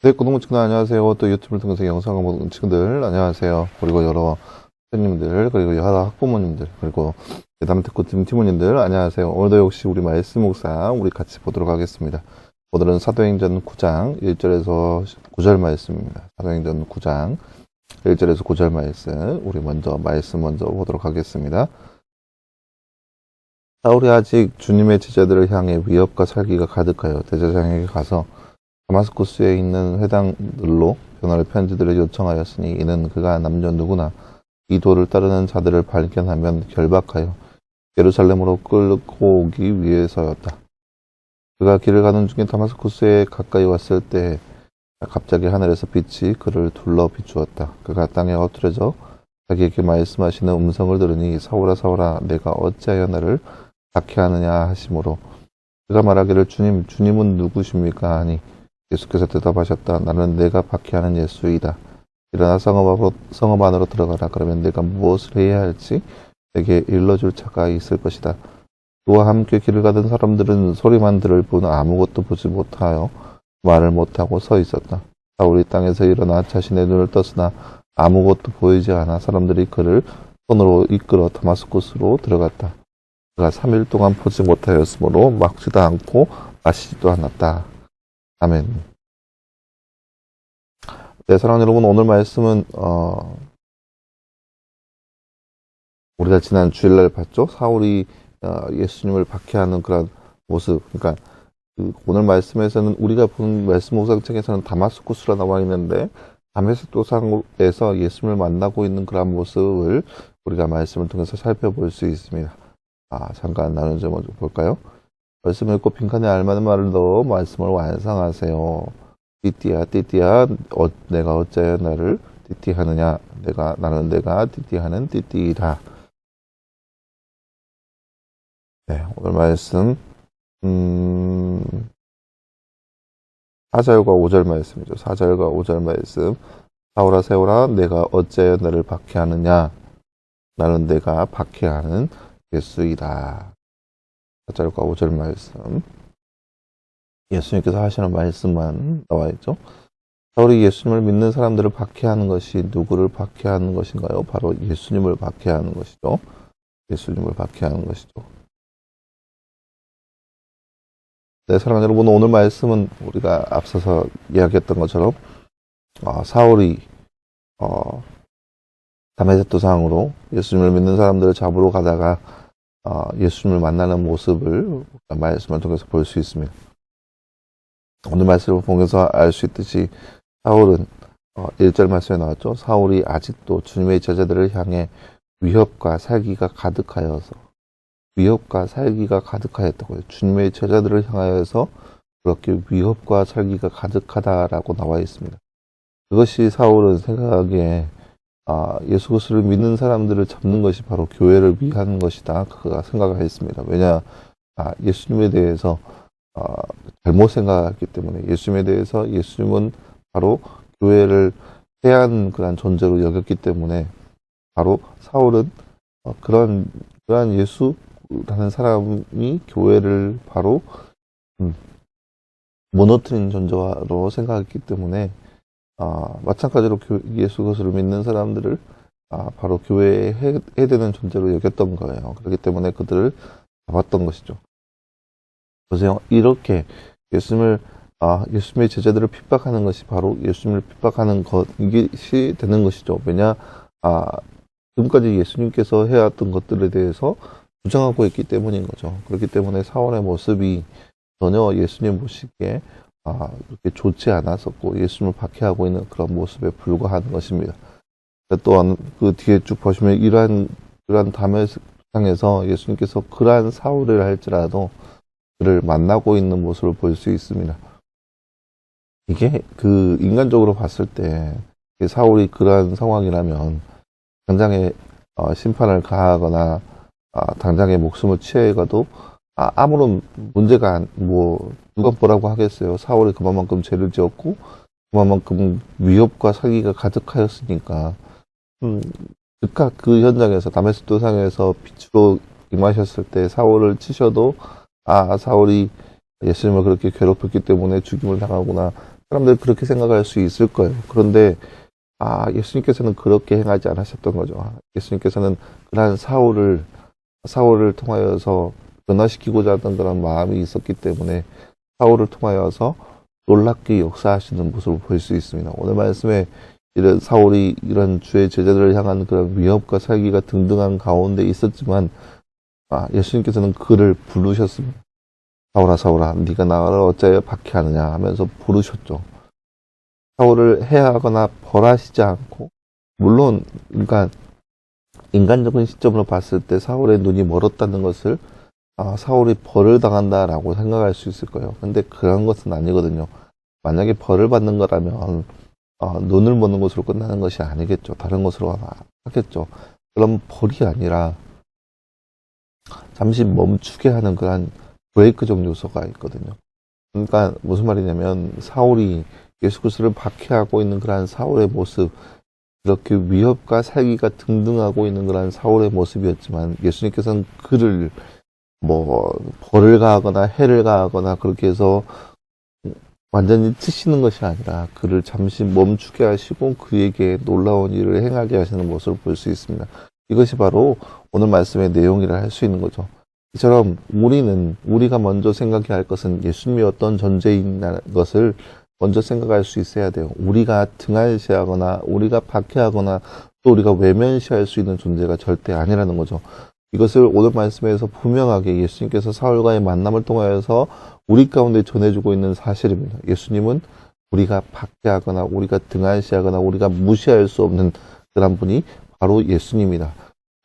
네, 고등부 친구들 안녕하세요. 또 유튜브를 통해서 영상을 보는 친구들 안녕하세요. 그리고 여러 선생님들, 그리고 여러 학부모님들, 그리고 남특구팀 팀원님들 안녕하세요. 오늘도 역시 우리 말씀 묵상 우리 같이 보도록 하겠습니다. 오늘은 사도행전 9장 1절에서 9절 말씀입니다. 사도행전 9장 1절에서 9절 말씀 우리 말씀 먼저 보도록 하겠습니다. 사울이 아직 주님의 제자들을 향해 위협과 살기가 가득하여 대제사장에게 가서 다마스쿠스에 있는 회당들로 변호할 편지들을 요청하였으니 이는 그가 남녀 누구나 이 도를 따르는 자들을 발견하면 결박하여 예루살렘으로 끌고 오기 위해서였다. 그가 길을 가는 중에 다마스쿠스에 가까이 왔을 때 갑자기 하늘에서 빛이 그를 둘러 비추었다. 그가 땅에 엎드려져 자기에게 말씀하시는 음성을 들으니 사울아 사울아 내가 어찌하여 나를 박해하느냐 하시므로 그가 말하기를 주님은 누구십니까 하니 예수께서 대답하셨다. 나는 내가 박해하는 예수이다. 일어나 성읍 안으로 들어가라. 그러면 내가 무엇을 해야 할지 내게 일러줄 자가 있을 것이다. 그와 함께 길을 가던 사람들은 소리만 들을 뿐 아무것도 보지 못하여 말을 못하고 서 있었다. 사울이 땅에서 일어나 자신의 눈을 떴으나 아무것도 보이지 않아 사람들이 그를 손으로 이끌어 다마스쿠스로 들어갔다. 그가 3일 동안 보지 못하였으므로 먹지도 않고 마시지도 않았다. 아멘. 네, 사랑하는 여러분, 오늘 말씀은 우리가 지난 주일날 봤죠? 사울이 예수님을 박해하는 그런 모습. 그러니까 오늘 말씀에서는 우리가 본 말씀 묵상책에서는 다마스쿠스라 나와 있는데 다메섹 도상에서 예수님을 만나고 있는 그런 모습을 우리가 말씀을 통해서 살펴볼 수 있습니다. 잠깐 나누자 먼저 볼까요? 말씀을 읽고 빈칸에 알맞은 말을 넣어 말씀을 완성하세요. 띠띠야, 내가 어찌하여 나를 띠띠하느냐? 나는 내가 띠띠하는 띠띠이다. 네, 오늘 말씀, 4절과 5절 말씀이죠. 4절과 5절 말씀. 사울아, 세울아, 내가 어찌하여 나를 박해하느냐? 나는 내가 박해하는 예수이다. 4절과 5절 말씀. 예수님께서 하시는 말씀만 나와 있죠. 사울이 예수님을 믿는 사람들을 박해하는 것이 누구를 박해하는 것인가요? 바로 예수님을 박해하는 것이죠. 예수님을 박해하는 것이죠. 네, 사랑하는 여러분, 오늘 말씀은 우리가 앞서서 이야기했던 것처럼 사울이 다메섹 도상으로 예수님을 믿는 사람들을 잡으러 가다가 예수님을 만나는 모습을 말씀을 통해서 볼 수 있습니다. 오늘 말씀을 보면서 알 수 있듯이 사울은 1절 말씀에 나왔죠. 사울이 아직도 주님의 제자들을 향해 위협과 살기가 가득하였다고요. 주님의 제자들을 향하여서 그렇게 위협과 살기가 가득하다라고 나와 있습니다. 그것이 사울은 생각하기에 예수 그리스도를 믿는 사람들을 잡는 것이 바로 교회를 위한 것이다. 그가 생각을 했습니다. 왜냐, 예수님에 대해서 잘못 생각했기 때문에 예수님에 대해서 예수님은 바로 교회를 해한 그런 존재로 여겼기 때문에 바로 사울은 그런 예수라는 사람이 교회를 바로 무너뜨린 존재로 생각했기 때문에 마찬가지로 예수 그리스도를 믿는 사람들을 바로 교회에 해야 되는 존재로 여겼던 거예요. 그렇기 때문에 그들을 잡았던 것이죠. 보세요. 이렇게 예수님의 제자들을 핍박하는 것이 바로 예수님을 핍박하는 것이 되는 것이죠. 왜냐, 지금까지 예수님께서 해왔던 것들에 대해서 부정하고 있기 때문인 거죠. 그렇기 때문에 사울의 모습이 전혀 예수님 보시기에 그렇게 좋지 않았었고 예수님을 박해하고 있는 그런 모습에 불과한 것입니다. 또한 그 뒤에 쭉 보시면 이러한 다메섹상에서 예수님께서 그러한 사울을 할지라도 그를 만나고 있는 모습을 볼 수 있습니다. 이게 인간적으로 봤을 때 사울이 그러한 상황이라면 당장에 심판을 가하거나 당장에 목숨을 취해가도 아무런 문제가 누가 뭐라고 하겠어요. 사울이 그만큼 죄를 지었고 그만큼 위협과 사기가 가득하였으니까 즉각 그 현장에서 다메섹 도상에서 빛으로 임하셨을 때 사울을 치셔도 사울이 예수님을 그렇게 괴롭혔기 때문에 죽임을 당하구나. 사람들 그렇게 생각할 수 있을 거예요. 그런데 예수님께서는 그렇게 행하지 않으셨던 거죠. 예수님께서는 그러한 사울을 통하여서 변화시키고자 하던 그런 마음이 있었기 때문에 사울을 통하여서 놀랍게 역사하시는 모습을 볼 수 있습니다. 오늘 말씀에 이런 사울이 이런 주의 제자들을 향한 그런 위협과 살기가 등등한 가운데 있었지만 예수님께서는 그를 부르셨습니다. 사울아 사울아 네가 나를 어찌하여 박해하느냐 하면서 부르셨죠. 사울을 해하거나 벌하시지 않고 물론 그러니까 인간적인 시점으로 봤을 때 사울의 눈이 멀었다는 것을 사울이 벌을 당한다라고 생각할 수 있을 거예요. 근데 그런 것은 아니거든요. 만약에 벌을 받는 거라면 눈을 머는 것으로 끝나는 것이 아니겠죠. 다른 것으로 하겠죠. 그럼 벌이 아니라 잠시 멈추게 하는 그런 브레이크적 요소가 있거든요. 그러니까 무슨 말이냐면 사울이 예수 그리스도를 박해하고 있는 그러한 사울의 모습, 이렇게 위협과 살기가 등등하고 있는 그러한 사울의 모습이었지만 예수님께서는 그를 벌을 가하거나 해를 가하거나 그렇게 해서 완전히 치시는 것이 아니라 그를 잠시 멈추게 하시고 그에게 놀라운 일을 행하게 하시는 모습을 볼 수 있습니다. 이것이 바로 오늘 말씀의 내용이라 할 수 있는 거죠. 이처럼 우리가 먼저 생각해야 할 것은 예수님이 어떤 존재인 것을 먼저 생각할 수 있어야 돼요. 우리가 등한시하거나 우리가 박해하거나 또 우리가 외면시할 수 있는 존재가 절대 아니라는 거죠. 이것을 오늘 말씀에서 분명하게 예수님께서 사울과의 만남을 통하여서 우리 가운데 전해주고 있는 사실입니다. 예수님은 우리가 박해하거나 우리가 등한시하거나 우리가 무시할 수 없는 그런 분이 바로 예수님이다.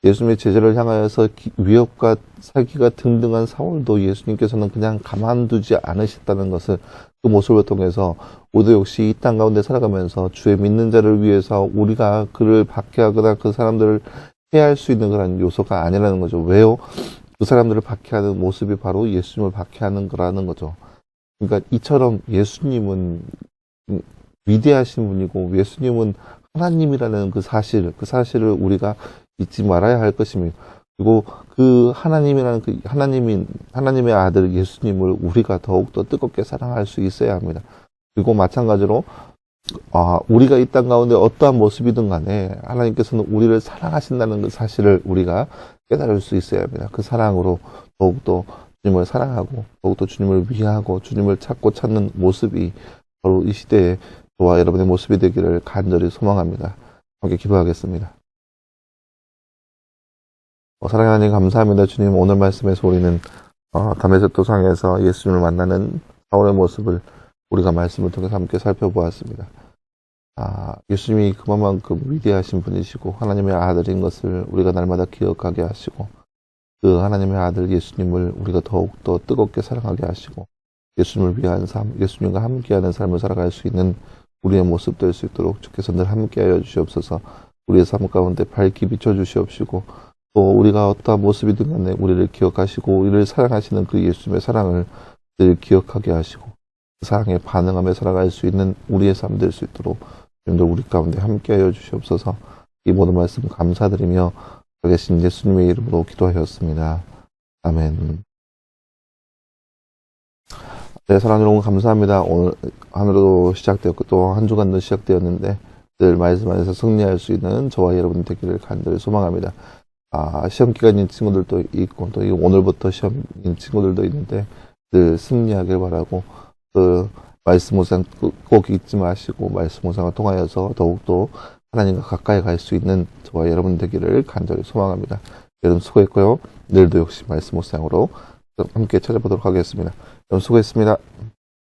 예수님의 제자를 향하여서 위협과 사기가 등등한 사울도 예수님께서는 그냥 가만두지 않으셨다는 것을 그 모습을 통해서 우리도 역시 이 땅 가운데 살아가면서 주의 믿는 자를 위해서 우리가 그를 박해하거나 그 사람들을 해할 수 있는 그런 요소가 아니라는 거죠. 왜요? 그 사람들을 박해하는 모습이 바로 예수님을 박해하는 거라는 거죠. 그러니까 이처럼 예수님은 위대하신 분이고 예수님은 하나님이라는 그 사실을 우리가 잊지 말아야 할 것입니다. 그리고 그 하나님이라는 하나님의 아들 예수님을 우리가 더욱더 뜨겁게 사랑할 수 있어야 합니다. 그리고 마찬가지로 우리가 이 땅 가운데 어떠한 모습이든 간에 하나님께서는 우리를 사랑하신다는 그 사실을 우리가 깨달을 수 있어야 합니다. 그 사랑으로 더욱더 주님을 사랑하고 더욱더 주님을 위하고 주님을 찾는 모습이 바로 이 시대에 저와 여러분의 모습이 되기를 간절히 소망합니다. 함께 기도하겠습니다. 사랑하는 하나님 감사합니다. 주님 오늘 말씀에서 우리는 다메섹 도상에서 예수님을 만나는 사울의 모습을 우리가 말씀을 통해서 함께 살펴보았습니다. 예수님이 그만큼 위대하신 분이시고 하나님의 아들인 것을 우리가 날마다 기억하게 하시고 그 하나님의 아들 예수님을 우리가 더욱더 뜨겁게 사랑하게 하시고 예수님을 위한 삶, 예수님과 함께하는 삶을 살아갈 수 있는 우리의 모습 될 수 있도록 주께서 늘 함께하여 주시옵소서. 우리의 삶 가운데 밝히 비춰주시옵시고 또 우리가 어떠한 모습이든 간에 우리를 기억하시고 우리를 사랑하시는 그 예수님의 사랑을 늘 기억하게 하시고 그 사랑에 반응하며 살아갈 수 있는 우리의 삶 될 수 있도록 주님들 우리 가운데 함께하여 주시옵소서. 이 모든 말씀 감사드리며 계신 예수님의 이름으로 기도하였습니다. 아멘. 네, 사랑하는 여러분 감사합니다. 오늘 하루도 시작되었고 또 한 주간도 시작되었는데 늘 말씀 안에서 승리할 수 있는 저와 여러분 되기를 간절히 소망합니다. 시험 기간인 친구들도 있고 또 오늘부터 시험인 친구들도 있는데 늘 승리하길 바라고 그 말씀 묵상 꼭 잊지 마시고 말씀 묵상을 통하여서 더욱더 하나님과 가까이 갈 수 있는 저와 여러분 되기를 간절히 소망합니다. 여러분 수고했고요. 내일도 역시 말씀 묵상으로 함께 찾아보도록 하겠습니다. 여러분 수고했습니다.